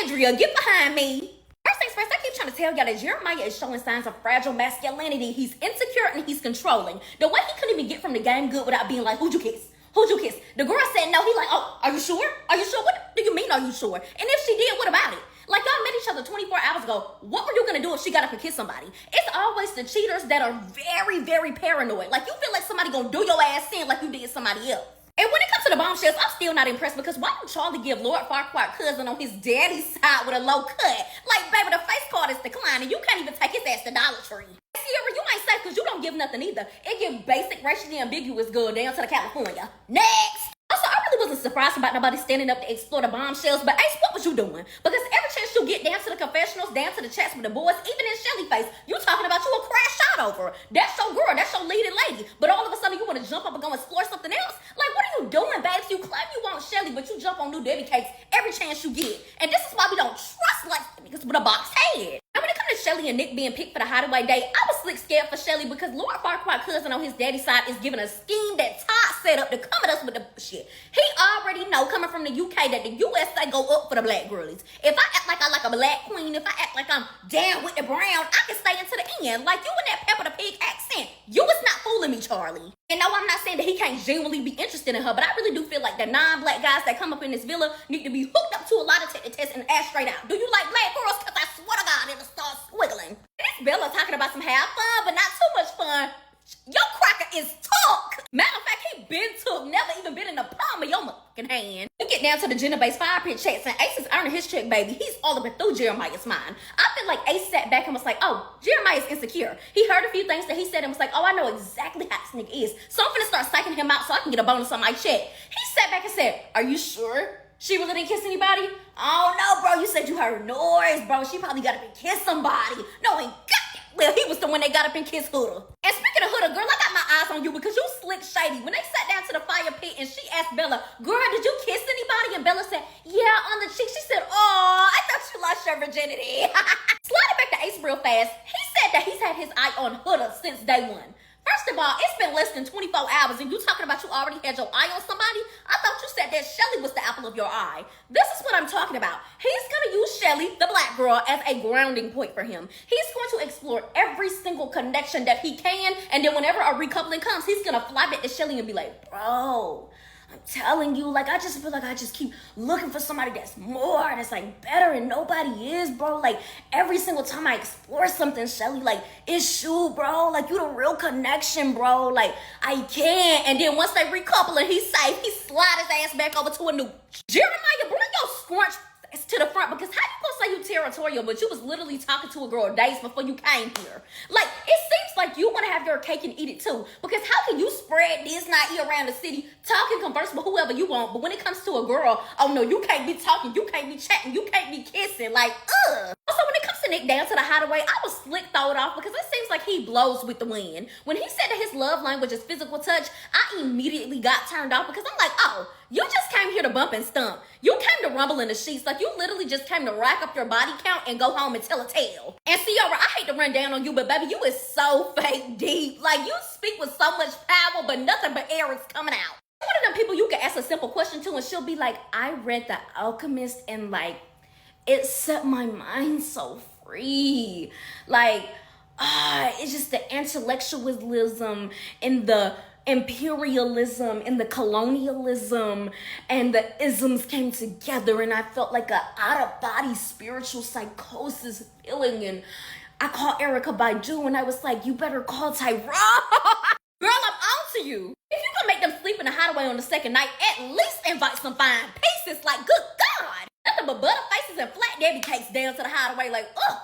Olandria, get behind me. First things first, I keep trying to tell y'all that Jeremiah is showing signs of fragile masculinity. He's insecure and he's controlling. The way he couldn't even get from the game good without being like, who'd you kiss? Who'd you kiss? The girl said no. He like, oh, are you sure? Are you sure? What do you mean, are you sure? And if she did, what about it? Like, y'all met each other 24 hours ago. What were you gonna do if she got up and kissed somebody? It's always the cheaters that are very, very paranoid. Like, you feel like somebody gonna do your ass in like you did somebody else. And when it comes to the bombshells, I'm still not impressed because why would Charlie give Lord Farquaad cousin on his daddy's side with a low cut? Like, baby, the face card is declining. You can't even take his ass to Dollar Tree. Sierra, you ain't safe because you don't give nothing either. It give basic, racially ambiguous girl down to the California. Next! Also, I really wasn't surprised about nobody standing up to explore the bombshells, but Ace, what was you doing? Because every chance you get down to the confessionals, down to the chats with the boys, even in Shelly face, you talking about you a crash shot over her. That's your girl, that's your leading lady. But all of a sudden you want to jump up and go explore something else? Like, what are you doing, babes? You claim you want Shelly, but you jump on New Debbie cakes every chance you get. And this is why we don't trust like niggas with a box head. Now, when it comes to Shelly and Nick being picked for the Hideaway date, I was slick scared for Shelly because Lord Farquaad cousin on his daddy's side is giving a scheme that Todd set up to come at us with the shit. He already know, coming from the UK, that the USA go up for the black girlies. If I act like I like a black queen, if I act like I'm down with the brown, I can stay into the end. Like you in that Peppa the Pig accent. You was not fooling me, Charlie. And no, I'm not saying that he can't genuinely be interested in her, but I really do feel like the non-black guys that come up in this villa need to be hooked up to a lot of tests and asked straight out. Do you like black girls? Because I swear to God, it'll start squiggling. And this Bella talking about some have fun, but not too much fun. Your cracker is took. Matter of fact, he been took, never even been in the palm of your motherfucking hand. We get down to the gender-based fire pit checks, and Ace is earning his check, baby. He's all up and through Jeremiah's mind. I feel like Ace sat back and was like, oh, Jeremiah's insecure. He heard a few things that he said and was like, oh, I know exactly how this nigga is. So I'm finna start psyching him out so I can get a bonus on my check. He sat back and said, are you sure she really didn't kiss anybody? Oh, no, bro. You said you heard noise, bro. She probably got up and kissed somebody. No, he got it. Well, he was the one that got up and kissed Huda. And speaking of Huda, girl, I got my eyes on you because you slick shady. When they sat down to the fire pit and she asked Bella, girl, did you kiss anybody? And Bella said, yeah, on the cheek. She said, oh, I thought you lost your virginity. Sliding back to Ace real fast, he said that he's had his eye on Huda since day one. First of all, it's been less than 24 hours and you talking about you already had your eye on somebody? I thought you said that Shelly was the apple of your eye. This is what I'm talking about. He's going to use Shelly, the black girl, as a grounding point for him. He's going to explore every single connection that he can, and then whenever a recoupling comes, he's going to fly back to Shelly and be like, bro, I'm telling you, like, I just feel like I just keep looking for somebody that's more, that's, like, better, and nobody is, bro. Like, every single time I explore something, Shelly, like, it's you, bro. Like, you the real connection, bro. Like, I can't. And then once they recouple and he's safe, he slide his ass back over to a new. Jeremiah, bring your scrunch to the front, because how you gonna say you territorial, but you was literally talking to a girl days before you came here? Like, it seems like you want to have your cake and eat it too, because how can you spread this night around the city, talking, converse with whoever you want, but when it comes to a girl, oh no, you can't be talking, you can't be chatting, you can't be kissing, like, ugh. Also, when it comes to Nick down to the Hideaway, I was slick throwed off because it seems like he blows with the wind. When he said that his love language is physical touch, I immediately got turned off because I'm like, oh, you just came here to bump and stump. You came to rumble in the sheets. Like, you literally just came to rack up your body count and go home and tell a tale. And Sierra, I hate to run down on you, but baby, you is so fake deep. Like, you speak with so much power, but nothing but air is coming out. One of them people you can ask a simple question to and she'll be like, I read The Alchemist and like, it set my mind so free. Like, it's just the intellectualism and the imperialism and the colonialism and the isms came together, and I felt like a out-of-body spiritual psychosis feeling. And I called Erica Baidu and I was like, you better call Tyrone. Girl, I'm on to you. If you gonna make them sleep in the Hideaway on the second night, at least invite some fine pieces. Like, good God. Nothing but butter faces and flat daddy cakes down to the Hideaway. Like, ugh.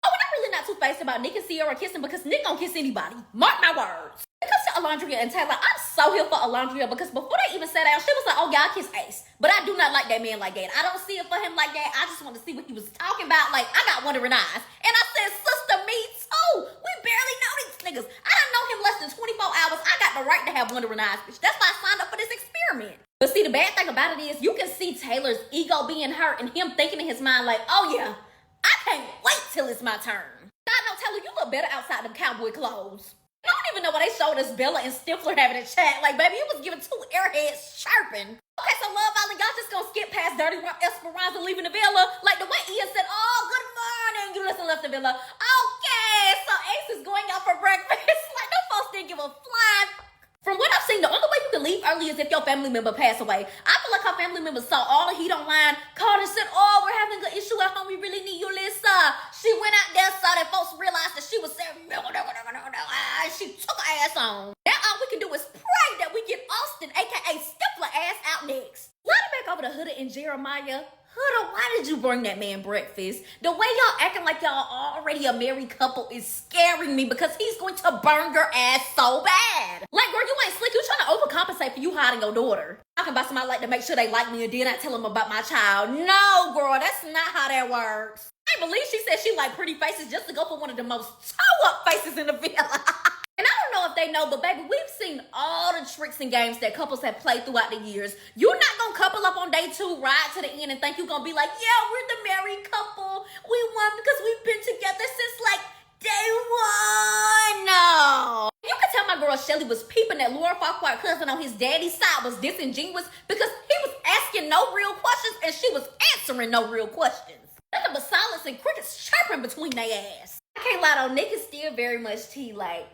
Oh, and I'm really not too faced about Nick and Sierra kissing because Nick don't kiss anybody. Mark my words. When it comes to Olandria and Taylor, I'm so here for Olandria because before they even sat down, she was like, oh, y'all kiss Ace. But I do not like that man like that. I don't see it for him like that. I just want to see what he was talking about. Like, I got wondering eyes. And I said, sister, me too. We barely know these niggas. I done know him less than 24 hours. I got the right to have wondering eyes, bitch. That's why I signed up for this experiment. But see, the bad thing about it is you can see Taylor's ego being hurt and him thinking in his mind like, oh yeah, I can't wait till it's my turn. I know, Taylor, you look better outside them cowboy clothes. I don't even know why they showed us Bella and Stifler having a chat. Like, baby, you was giving two airheads chirping. Okay, so Love Island, y'all just gonna skip past Dirty Esperanza leaving the villa? Like, the way Bella. Okay, so Ace is going out for breakfast. Like, the folks didn't give a flying. From what I've seen, the only way you can leave early is if your family member passed away. I feel like her family members saw all the heat online, called and said, oh, we're having an issue at home. We really need you, Lisa. She went out there, saw that folks realized that she was saying, no, she took her ass on. Now all we can do is pray that we get Austin, a.k.a. Stifler ass, out next. Slide back over to Huda and Jeremiah. Huda, why did you bring that man breakfast? The way y'all acting like y'all already a married couple is scaring me because he's going to burn your ass so bad. Like, girl, you ain't slick. You trying to overcompensate for you hiding your daughter. Talking about somebody like to make sure they like me and then I tell them about my child. No, girl, that's not how that works. I can't believe she said she like pretty faces just to go for one of the most toe-up faces in the villa. And I don't know if they know, but baby, we've seen all the tricks and games that couples have played throughout the years. You're not gonna couple up on day 2, ride to the end, and think you're gonna be like, yeah, we're the married couple. We won because we've been together since like day 1. No. You can tell my girl Shelly was peeping that Laura Farquhar cousin on his daddy's side was disingenuous because he was asking no real questions and she was answering no real questions. Nothing but silence and crickets chirping between their ass. I can't lie though, Nick is still very much tea like.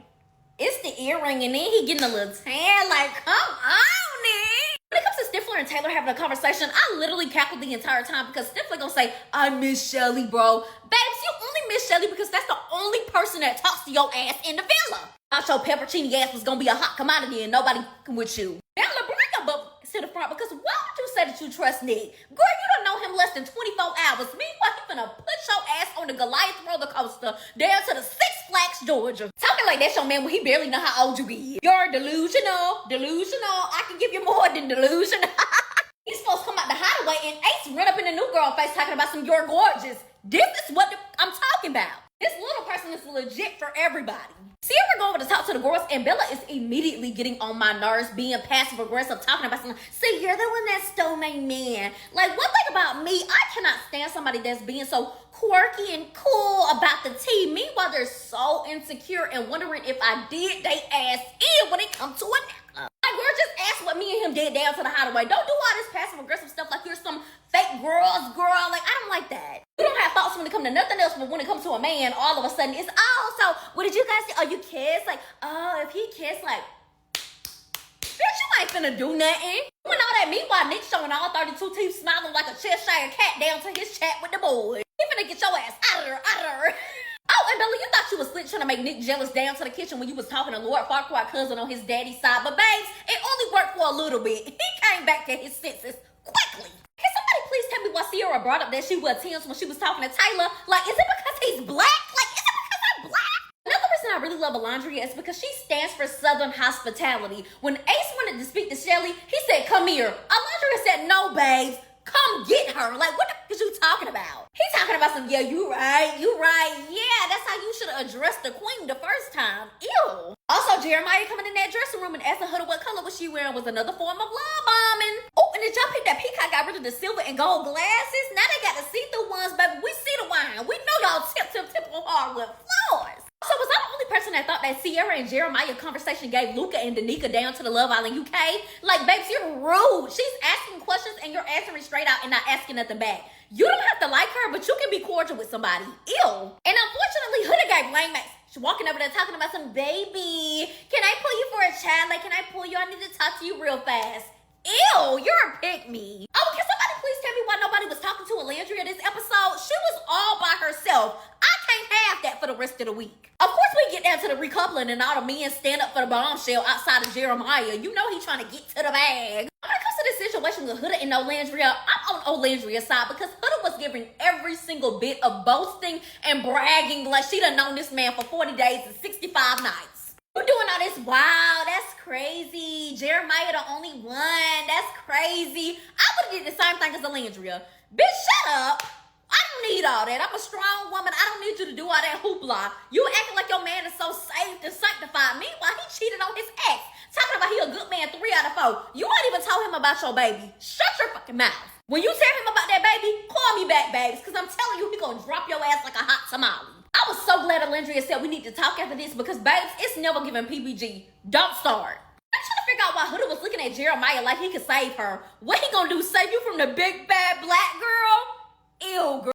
It's the earring, and then he getting a little tan. Like, come on, Nick. When it comes to Stifler and Taylor having a conversation, I literally cackled the entire time because Stifler gonna say, I miss Shelly, bro. Babes, you only miss Shelly because that's the only person that talks to your ass in the villa. I your peppercini ass was gonna be a hot commodity and nobody with you. Bella, bring him up to the front because why would you say that you trust Nick? Girl, you don't know him less than 24 hours. Meanwhile, he finna put your ass on the Goliath roller coaster down to the Six Flags, Georgia. Talking like that's your man when he barely know how old you is. You're delusional. I can give you more than delusional. He's supposed to come out the Hideaway and Ace run up in the new girl face talking about some you're gorgeous. This is what I'm talking about. This little person is legit for everybody. Sierra go over to talk to the girls and Bella is immediately getting on my nerves, being passive aggressive, talking about something. See, you're the one that stole my man. Like, one thing about me, I cannot stand somebody that's being so quirky and cool about the tea. Meanwhile, they're so insecure and wondering if I did they ass in when it comes to a necklace. Like, girl, just ask what me and him did down to the Hideaway. Don't do all this passive aggressive stuff like you're some fake girl. Like, I don't like that. We don't have thoughts when it comes to nothing else, but when it comes to a man, all of a sudden it's, oh, so what did you guys do? Oh, you kissed? Like, oh, if he kissed, like, bitch, you ain't finna do nothing. Doing all that, meanwhile, Nick showing all 32 teeth, smiling like a Cheshire cat down to his chat with the boys. He finna get your ass out of there. Oh, and Bella, you thought you was slick trying to make Nick jealous down to the kitchen when you was talking to Lord Farquhar cousin on his daddy's side. But babes, it only worked for a little bit. He came back to his senses quickly. Can somebody please tell me why Sierra brought up that she was tense when she was talking to Taylor? Like, is it because he's black? Like, is it because I'm black? Another reason I really love Olandria is because she stands for Southern hospitality. When Ace wanted to speak to Shelly, he said, come here. Olandria said, no, babes. Come get her. Like, what the f*** is you talking about? He talking about some, yeah, you right. Yeah, that's how you should have addressed the queen the first time. Ew. Also, Jeremiah coming in that dressing room and asking her what color was she wearing was another form of love bombing. Oh, and did y'all pick that Peacock got rid of the silver and gold glasses? Now they got the see-through ones, baby. We see the wine. We know y'all tip on hardwood floors. So was I the only person that thought that Sierra and Jeremiah conversation gave Luca and Danica down to the Love Island UK? Like, babes, you're rude. She's asking questions and you're answering straight out and not asking nothing back. You don't have to like her, but you can be cordial with somebody. Ew. And unfortunately, Huda gave lame ass. She's walking over there talking about some, baby, can I pull you for a chat? Like, can I pull you? I need to talk to you real fast. Ew, you're a pick-me. Oh, can somebody please tell me why nobody was talking to Olandria this episode? She was all by herself. I can't have that for the rest of the week. Of course, we get down to the recoupling and all the men stand up for the bombshell outside of Jeremiah. You know he's trying to get to the bag. When it comes to this situation with Huda and Olandria, I'm on Olandria's side because Huda was giving every single bit of boasting and bragging like she done known this man for 40 days and 65 nights. You doing all this? Wow, that's crazy. Jeremiah the only one. That's crazy. I would have did the same thing as Olandria. Bitch, shut up. I don't need all that. I'm a strong woman. I don't need you to do all that hoopla. You acting like your man is so saved and sanctified. Meanwhile, he cheated on his ex. Talking about he a good man 3 out of 4. You ain't even told him about your baby. Shut your fucking mouth. When you tell him about that baby, call me back, babes. Because I'm telling you, he gonna drop your ass like a hot tamale. I was so glad Olandria said we need to talk after this because, babes, it's never giving PBG. Don't start. I'm trying to figure out why Huda was looking at Jeremiah like he could save her. What he gonna do, save you from the big bad black girl? Ew, girl.